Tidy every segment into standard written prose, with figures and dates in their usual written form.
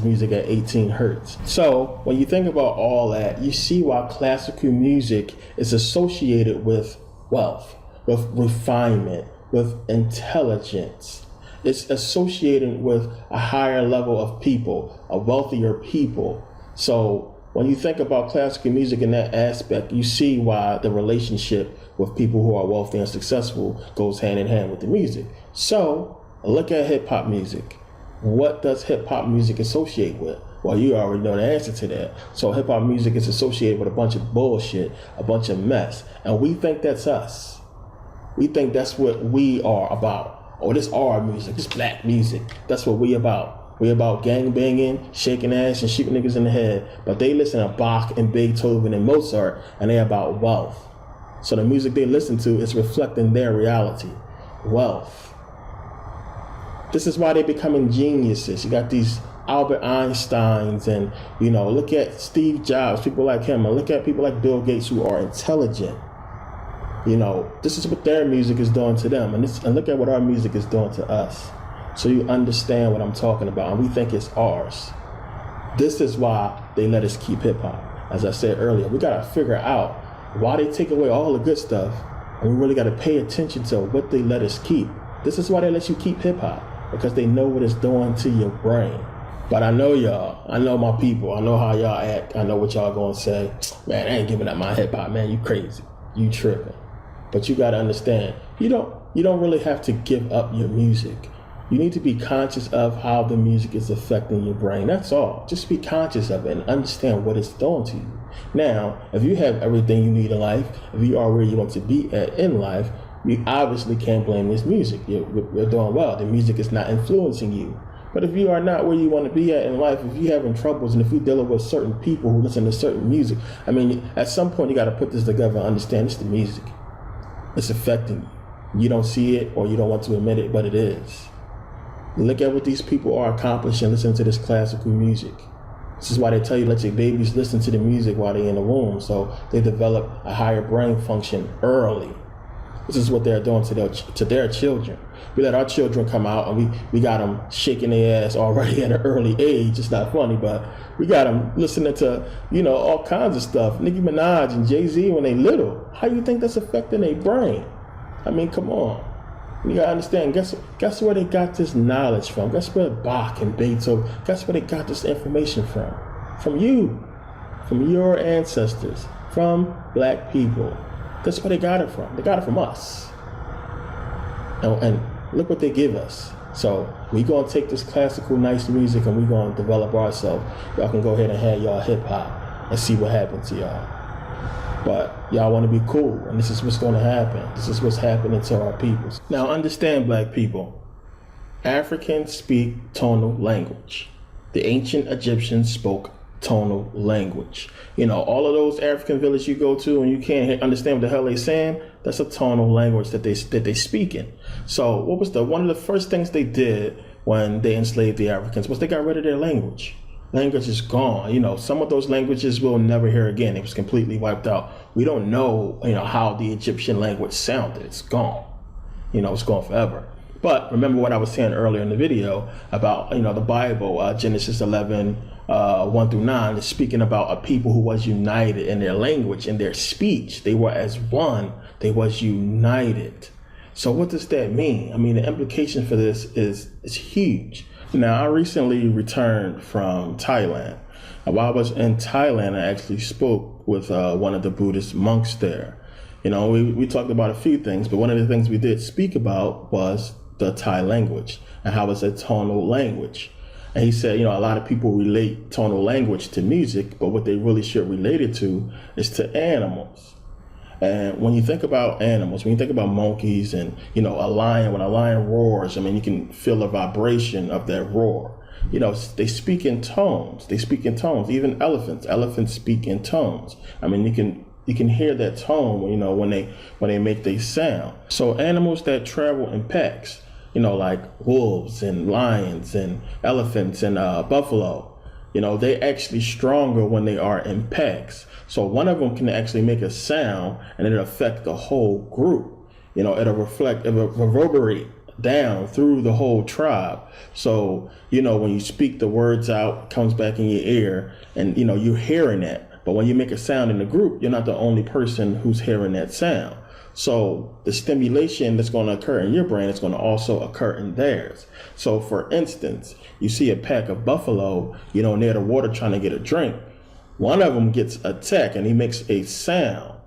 his music at 18 hertz. So when you think about all that, you see why classical music is associated with wealth, with refinement, with intelligence. It's associated with a higher level of people, a wealthier people. So when you think about classical music in that aspect, you see why the relationship with people who are wealthy and successful goes hand in hand with the music. So look at hip hop music. What does hip hop music associate with? Well, you already know the answer to that. So hip hop music is associated with a bunch of bullshit, a bunch of mess. And we think that's us. We think that's what we are about. Oh, this our music, this black music. That's what we about. We about gang banging, shaking ass, and shooting niggas in the head. But they listen to Bach and Beethoven and Mozart, and they about wealth. So the music they listen to is reflecting their reality, wealth. This is why they're becoming geniuses. You got these Albert Einsteins, and look at Steve Jobs, people like him, and look at people like Bill Gates who are intelligent. This is what their music is doing to them, and look at what our music is doing to us. So you understand what I'm talking about, and we think it's ours. This is why they let us keep hip hop. As I said earlier, we gotta figure out why they take away all the good stuff, and we really gotta pay attention to what they let us keep. This is why they let you keep hip hop, because they know what it's doing to your brain. But I know y'all, I know my people, I know how y'all act, I know what y'all gonna say. Man, I ain't giving up my hip hop, man, you crazy, you tripping. But you gotta understand, you don't really have to give up your music. You need to be conscious of how the music is affecting your brain. That's all. Just be conscious of it and understand what it's doing to you. Now, if you have everything you need in life, if you are where you want to be at in life, you obviously can't blame this music. You're doing well. The music is not influencing you. But if you are not where you want to be at in life, if you're having troubles, and if you're dealing with certain people who listen to certain music, at some point you got to put this together and understand it's the music. It's affecting you. You don't see it or you don't want to admit it, but it is. Look at what these people are accomplishing. Listen to this classical music. This is why they tell you let your babies listen to the music while they're in the womb, so they develop a higher brain function early. This is what they're doing to their children. We let our children come out and we got them shaking their ass already at an early age. It's not funny, but we got them listening to all kinds of stuff. Nicki Minaj and Jay-Z when they little. How you think that's affecting their brain? Come on. You gotta understand, guess where they got this knowledge from? Guess where Bach and Beethoven, guess where they got this information from? From you, from your ancestors, from black people. That's where they got it from. They got it from us. And look what they give us. So we gonna take this classical nice music and we gonna develop ourselves. Y'all can go ahead and have y'all hip hop and see what happens to y'all. But y'all want to be cool, and this is what's going to happen. This is what's happening to our people. Now understand, black people, Africans speak tonal language. The ancient Egyptians spoke tonal language. All of those African villages you go to and you can't understand what the hell they're saying, that's a tonal language that they speak in. So what was one of the first things they did when they enslaved the Africans was they got rid of their language. Language is gone. Some of those languages we'll never hear again. It was completely wiped out. We don't know, how the Egyptian language sounded. It's gone. It's gone forever. But remember what I was saying earlier in the video about, the Bible, Genesis 11, 1 through 9, is speaking about a people who was united in their language, in their speech. They were as one. They was united. So what does that mean? The implication for this is huge. Now, I recently returned from Thailand. While I was in Thailand, I actually spoke with one of the Buddhist monks there. We talked about a few things, but one of the things we did speak about was the Thai language and how it's a tonal language. And he said, a lot of people relate tonal language to music, but what they really should relate it to is to animals. And when you think about animals, when you think about monkeys and, a lion, when a lion roars, you can feel the vibration of that roar. They speak in tones. They speak in tones. Even elephants speak in tones. You can hear that tone, when they make their sound. So animals that travel in packs, like wolves and lions and elephants and buffalo, they're actually stronger when they are in packs. So one of them can actually make a sound and it'll affect the whole group. It'll reverberate down through the whole tribe. So, when you speak the words out, it comes back in your ear, and you're hearing that. But when you make a sound in the group, you're not the only person who's hearing that sound. So the stimulation that's going to occur in your brain is going to also occur in theirs. So for instance, you see a pack of buffalo, near the water trying to get a drink. One of them gets attacked and he makes a sound.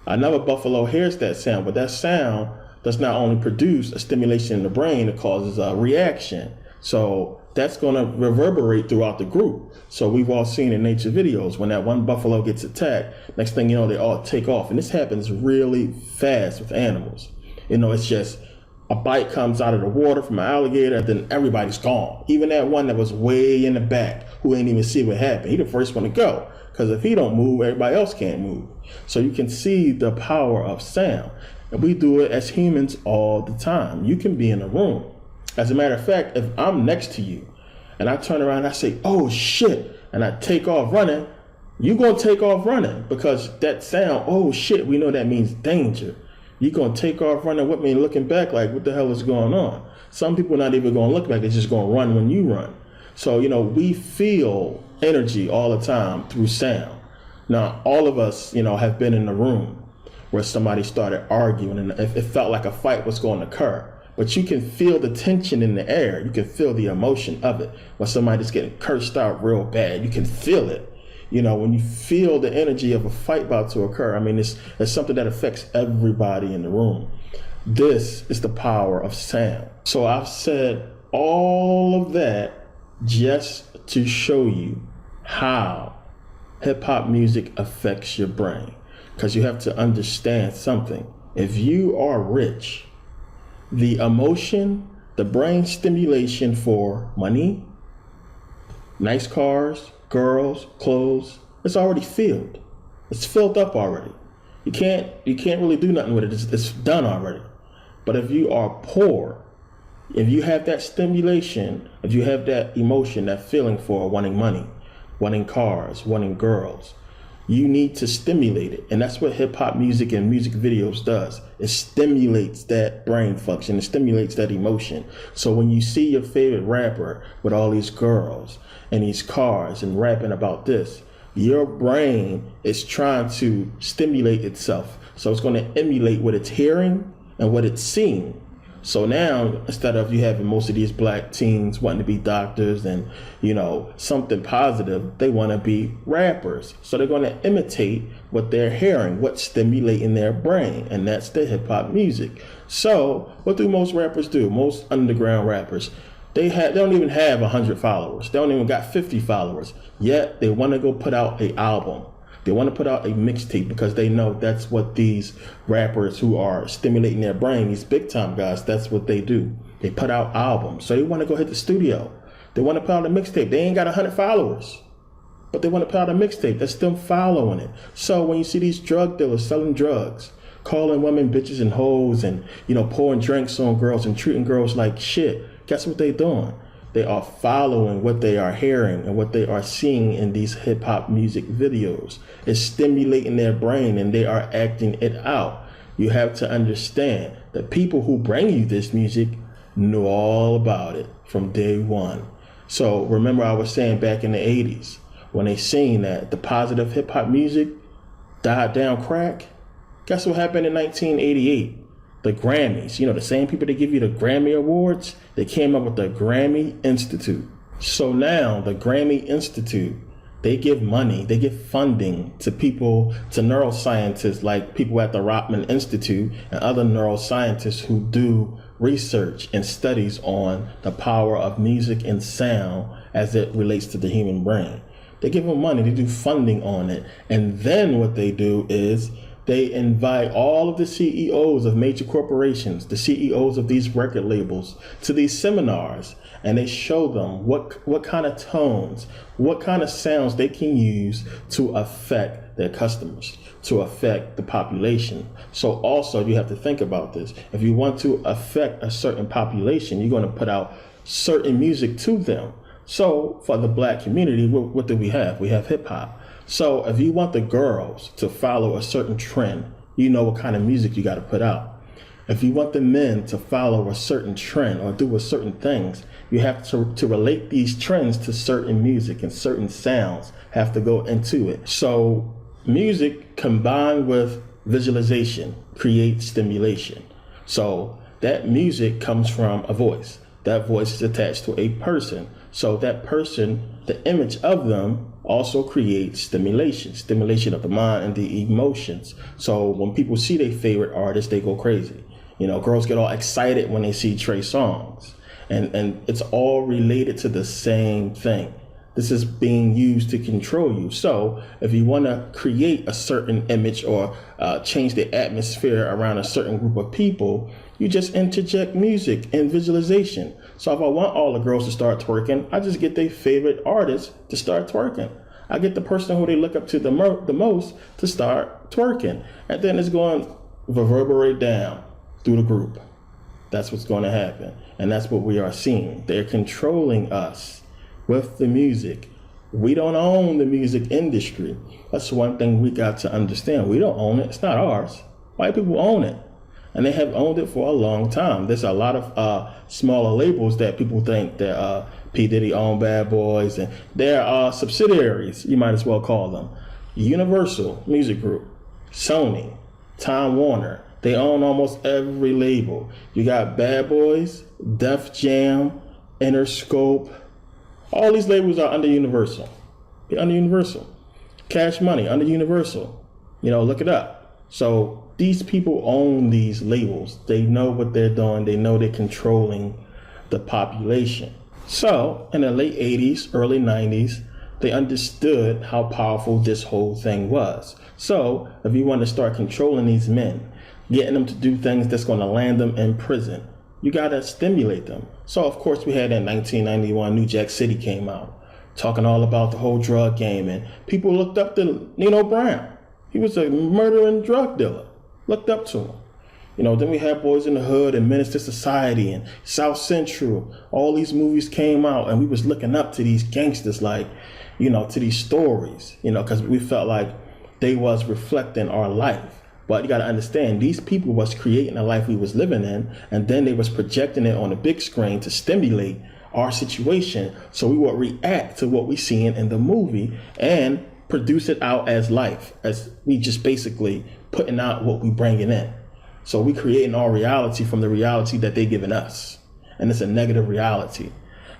Another buffalo hears that sound, but that sound does not only produce a stimulation in the brain, it causes a reaction. So that's going to reverberate throughout the group. So we've all seen in nature videos when that one buffalo gets attacked, next thing you know, they all take off. And this happens really fast with animals. It's just a bite comes out of the water from an alligator, then everybody's gone. Even that one that was way in the back who ain't even see what happened. He the first one to go. Because if he don't move, everybody else can't move. So you can see the power of sound. And we do it as humans all the time. You can be in a room. As a matter of fact, if I'm next to you and I turn around and I say, oh shit, and I take off running, you're going to take off running because that sound, oh shit, we know that means danger. You're going to take off running with me and looking back like, what the hell is going on? Some people not even going to look back, they're just going to run when you run. So, we feel energy all the time through sound. Now, all of us, have been in a room where somebody started arguing and it felt like a fight was going to occur. But you can feel the tension in the air. You can feel the emotion of it. When somebody's getting cursed out real bad, you can feel it. When you feel the energy of a fight about to occur, it's something that affects everybody in the room. This is the power of sound. So I've said all of that just to show you how hip hop music affects your brain. Because you have to understand something. If you are rich, the emotion, the brain stimulation for money, nice cars, girls, clothes, it's already filled. It's filled up already. You can't really do nothing with it. It's done already. But if you are poor, if you have that stimulation, if you have that emotion, that feeling for wanting money, wanting cars, wanting girls, you need to stimulate it. And that's what hip hop music and music videos does. It stimulates that brain function. It stimulates that emotion. So when you see your favorite rapper with all these girls and these cars and rapping about this, your brain is trying to stimulate itself. So it's going to emulate what it's hearing and what it's seeing. So now, instead of you having most of these black teens wanting to be doctors and, something positive, they want to be rappers. So they're going to imitate what they're hearing, what's stimulating their brain, and that's the hip hop music. So what do most rappers do? Most underground rappers, they don't even have 100 followers. They don't even got 50 followers. Yet they want to go put out an album. They want to put out a mixtape because they know that's what these rappers who are stimulating their brain, these big time guys, that's what they do. They put out albums. So they want to go hit the studio. They want to put out a mixtape. They ain't got 100 followers, but they want to put out a mixtape. That's them following it. So when you see these drug dealers selling drugs, calling women bitches and hoes and, pouring drinks on girls and treating girls like shit, guess what they doing? They are following what they are hearing and what they are seeing in these hip hop music videos. It's stimulating their brain and they are acting it out. You have to understand that people who bring you this music know all about it from day one. So remember I was saying back in the 80s, when they seen that the positive hip hop music died down crack, guess what happened in 1988? The Grammys, the same people that give you the Grammy Awards, they came up with the Grammy Institute. So now the Grammy Institute, they give money, they give funding to people, to neuroscientists like people at the Rotman Institute and other neuroscientists who do research and studies on the power of music and sound as it relates to the human brain. They give them money, they do funding on it. And then what they do is they invite all of the CEOs of major corporations, the CEOs of these record labels, to these seminars, and they show them what kind of tones, what kind of sounds they can use to affect their customers, to affect the population. So also you have to think about this. If you want to affect a certain population, you're going to put out certain music to them. So for the black community, what do we have? We have hip hop. So if you want the girls to follow a certain trend, you know what kind of music you got to put out. If you want the men to follow a certain trend or do a certain things, you have to relate these trends to certain music, and certain sounds have to go into it. So music combined with visualization creates stimulation. So that music comes from a voice. That voice is attached to a person. So that person, the image of them also creates stimulation of the mind and the emotions. So when people see their favorite artist, they go crazy. You know, girls get all excited when they see Trey Songz. And it's all related to the same thing. This is being used to control you. So if you want to create a certain image or change the atmosphere around a certain group of people, you just interject music and visualization. So if I want all the girls to start twerking, I just get their favorite artist to start twerking. I get the person who they look up to the most to start twerking. And then it's going to reverberate down through the group. That's what's going to happen. And that's what we are seeing. They're controlling us with the music. We don't own the music industry. That's one thing we got to understand. We don't own it. It's not ours. White people own it. And they have owned it for a long time. There's a lot of smaller labels that people think that P. Diddy owned Bad Boys, and they're subsidiaries, you might as well call them. Universal Music Group, Sony, Time Warner, they own almost every label. You got Bad Boys, Def Jam, Interscope. All these labels are under Universal. They're under Universal. Cash Money, under Universal. You know, look it up. So these people own these labels. They know what they're doing. They know they're controlling the population. So in the late 80s, early 90s, they understood how powerful this whole thing was. So if you want to start controlling these men, getting them to do things that's going to land them in prison, you got to stimulate them. So of course we had in 1991, New Jack City came out, talking all about the whole drug game, and people looked up to Nino Brown. He was a murdering drug dealer. Looked up to him. You know, then we had Boys in the Hood and Menace to Society and South Central. All these movies came out, and we was looking up to these gangsters, like, you know, to these stories, you know, because we felt like they was reflecting our life. But you got to understand, these people was creating the life we was living in, and then they was projecting it on a big screen to stimulate our situation, so we would react to what we seeing in the movie and produce it out as life, as we just basically putting out what we bringing in. So we creating our reality from the reality that they giving us, and it's a negative reality.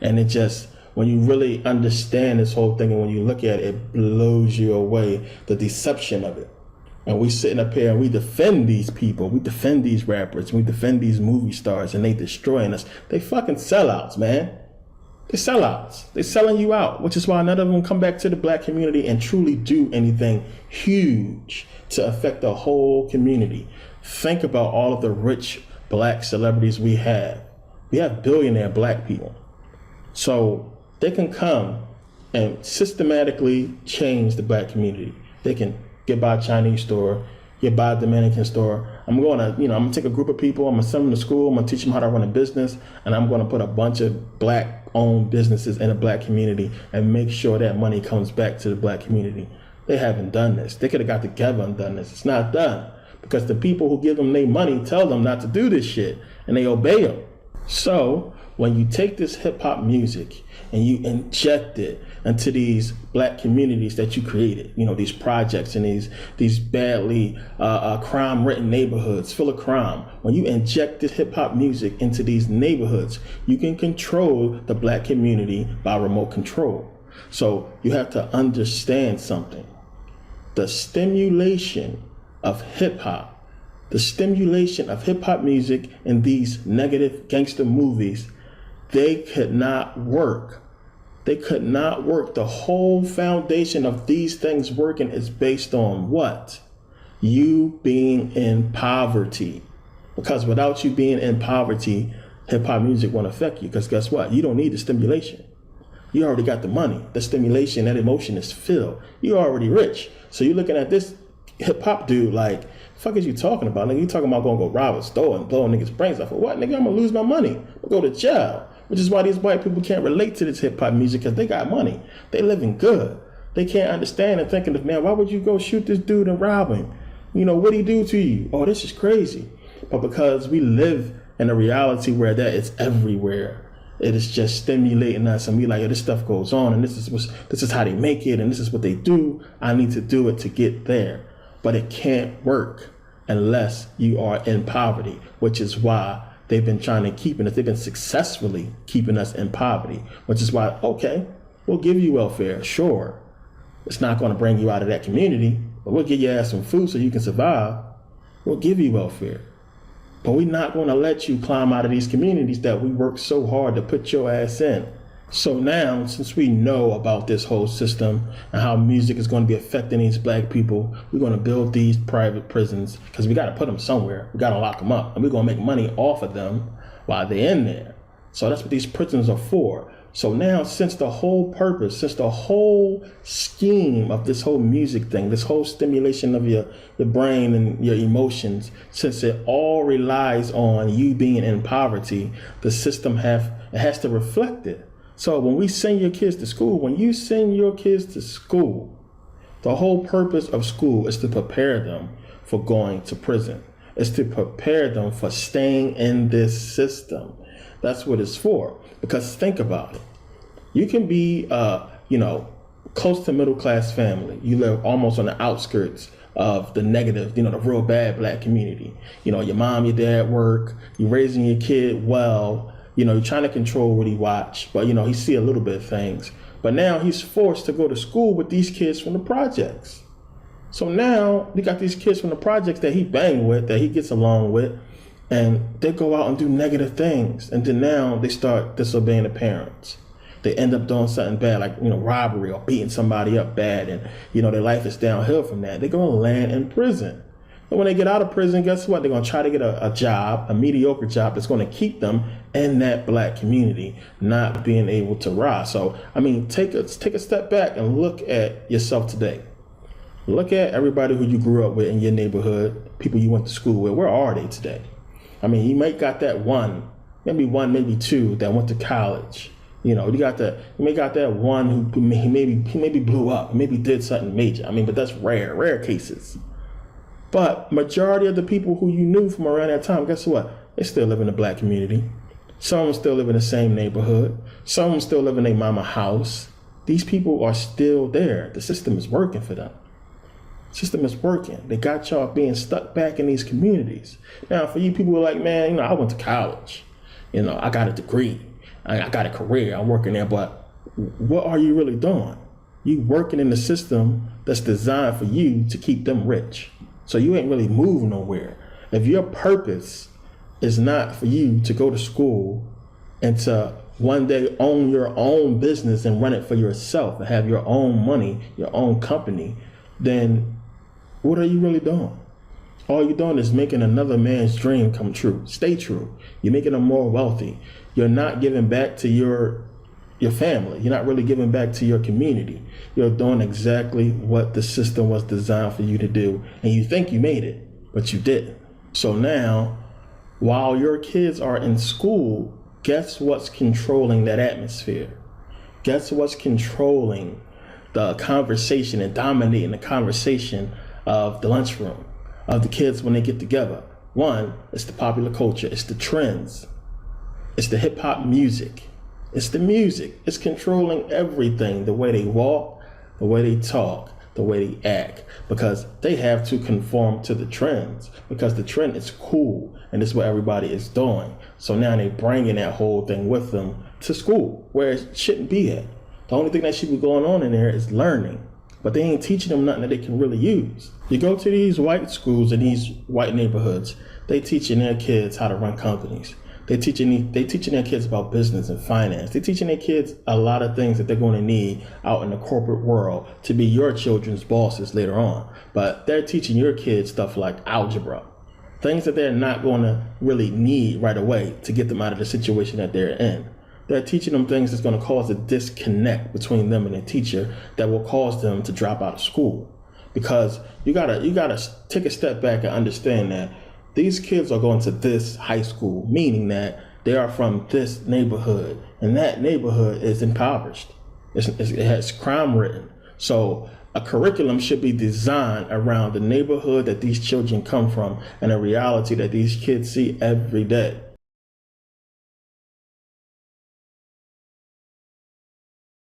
And it just, when you really understand this whole thing and when you look at it, it blows you away, the deception of it. And we sitting up here and we defend these people, we defend these rappers, we defend these movie stars, and they destroying us. They fucking sellouts, man. They sellouts. They selling you out, which is why none of them come back to the black community and truly do anything huge to affect the whole community. Think about all of the rich black celebrities we have. We have billionaire black people. So they can come and systematically change the black community. They can get by a Chinese store, get by a Dominican store. I'm going to take a group of people, I'm going to send them to school, I'm going to teach them how to run a business, and I'm going to put a bunch of black-owned businesses in the black community and make sure that money comes back to the black community. They haven't done this. They could have got together and done this. It's not done because the people who give them their money tell them not to do this shit, and they obey them. So when you take this hip-hop music and you inject it into these black communities that you created, you know, these projects and these badly crime-ridden neighborhoods full of crime, when you inject this hip-hop music into these neighborhoods, you can control the black community by remote control. So you have to understand something. The stimulation of hip-hop, the stimulation of hip-hop music in these negative gangster movies, they could not work. They could not work. The whole foundation of these things working is based on what? You being in poverty. Because without you being in poverty, hip-hop music won't affect you. Because guess what? You don't need the stimulation. You already got the money. The stimulation, that emotion is filled. You're already rich. So you're looking at this hip-hop dude like, fuck is you talking about? Nigga, you talking about going to go rob a store and blow a nigga's brains off. What? Nigga, I'm going to lose my money. I'm going to go to jail. Which is why these white people can't relate to this hip-hop music, because they got money. They living good. They can't understand and thinking, man, why would you go shoot this dude and rob him? You know, what'd he do to you? Oh, this is crazy. But because we live in a reality where that is everywhere, it is just stimulating us, and we like, this stuff goes on, and this is how they make it, and this is what they do. I need to do it to get there. But it can't work unless you are in poverty, which is why they've been trying to keep us. They've been successfully keeping us in poverty, which is why, okay, we'll give you welfare. Sure, it's not going to bring you out of that community, but we'll give your ass some food so you can survive. We'll give you welfare. But we're not going to let you climb out of these communities that we work so hard to put your ass in. So now, since we know about this whole system and how music is going to be affecting these black people, we're going to build these private prisons, because we got to put them somewhere. We got to lock them up, and we're going to make money off of them while they're in there. So that's what these prisons are for. So now, since the whole purpose, since the whole scheme of this whole music thing, this whole stimulation of your brain and your emotions, since it all relies on you being in poverty, the system has to reflect it. So when we send your kids to school, when you send your kids to school, the whole purpose of school is to prepare them for going to prison. It's to prepare them for staying in this system. That's what it's for. Because think about it. You can be, close to middle class family. You live almost on the outskirts of the negative, the real bad black community. Your mom, your dad work, you're raising your kid well. You're trying to control what he watch, but he see a little bit of things. But now he's forced to go to school with these kids from the projects. So now you got these kids from the projects that he bang with, that he gets along with, and they go out and do negative things. And then now they start disobeying the parents. They end up doing something bad, like, robbery or beating somebody up bad. And, their life is downhill from that. They're going to land in prison. And when they get out of prison, guess what? They're going to try to get a job, a mediocre job that's going to keep them in that black community, not being able to rise. So, take a step back and look at yourself today. Look at everybody who you grew up with in your neighborhood, people you went to school with. Where are they today? You might got that one, maybe two that went to college. You may got that one who maybe blew up, maybe did something major. But that's rare cases. But majority of the people who you knew from around that time, guess what? They still live in the black community. Some of them still live in the same neighborhood. Some of them still live in their mama house. These people are still there. The system is working for them. The system is working. They got y'all being stuck back in these communities. Now, for you people who are like, man, I went to college. I got a degree. I got a career. I'm working there. But what are you really doing? You working in the system that's designed for you to keep them rich. So you ain't really moving nowhere. If your purpose is not for you to go to school and to one day own your own business and run it for yourself and have your own money, your own company, then what are you really doing? All you're doing is making another man's dream come true. Stay true. You're making them more wealthy. You're not giving back to your family. You're not really giving back to your community. You're doing exactly what the system was designed for you to do. And you think you made it, but you didn't. So now, while your kids are in school, guess what's controlling that atmosphere? Guess what's controlling the conversation and dominating the conversation of the lunchroom, of the kids when they get together? One, it's the popular culture. It's the trends. It's the hip hop music. It's the music. It's controlling everything, the way they walk, the way they talk, the way they act, because they have to conform to the trends, because the trend is cool and it's what everybody is doing. So now they're bringing that whole thing with them to school, where it shouldn't be at. The only thing that should be going on in there is learning, but they ain't teaching them nothing that they can really use. You go to these white schools in these white neighborhoods, they teaching their kids how to run companies. They teaching their kids about business and finance. They're teaching their kids a lot of things that they're going to need out in the corporate world to be your children's bosses later on. But they're teaching your kids stuff like algebra, things that they're not going to really need right away to get them out of the situation that they're in. They're teaching them things that's going to cause a disconnect between them and the teacher that will cause them to drop out of school. Because you gotta take a step back and understand that these kids are going to this high school, meaning that they are from this neighborhood, and that neighborhood is impoverished. It has crime written. So A curriculum should be designed around the neighborhood that these children come from and the reality that these kids see every day.